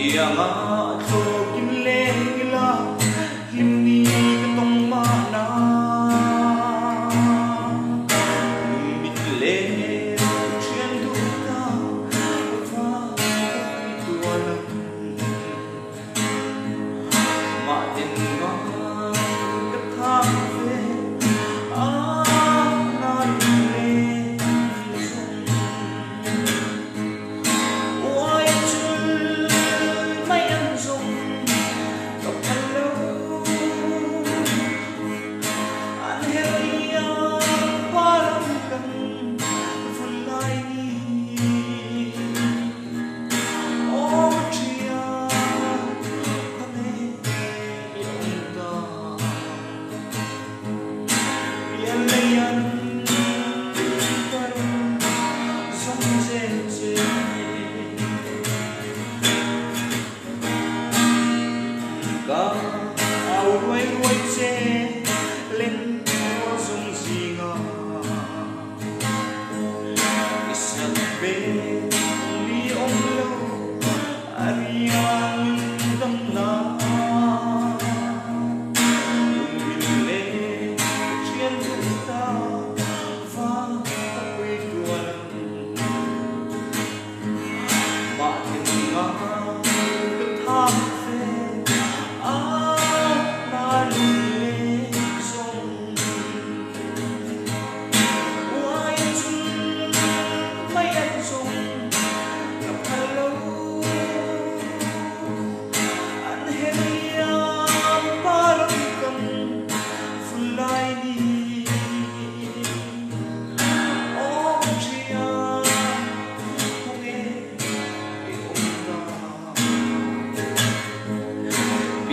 Anga chokin lengila himni katong mana bitle chen duta fa tuana ma den ma katha ve a na le ao ruồi ruồi che lên mùa rung zinga isang bên đi ôm lâu ariang tâm na mình lên chuyên chúng ta và quê tuần mà tình ngã cứ tham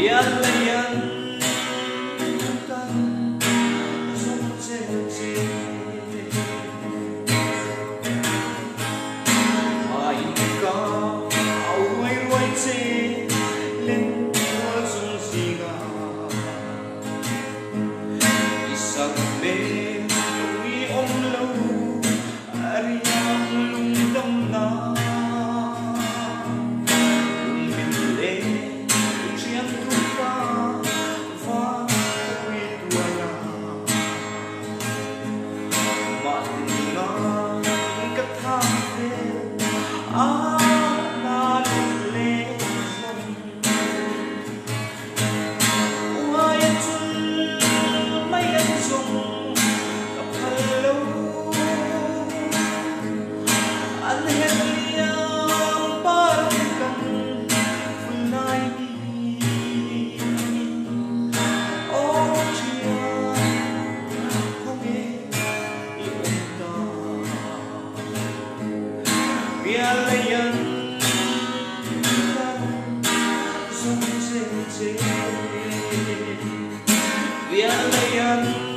biar layan kan sung se ai ka au wai wai che lên mùa sung singa isak be wi om lâu ariang lung dam na biar layan sung se biar layan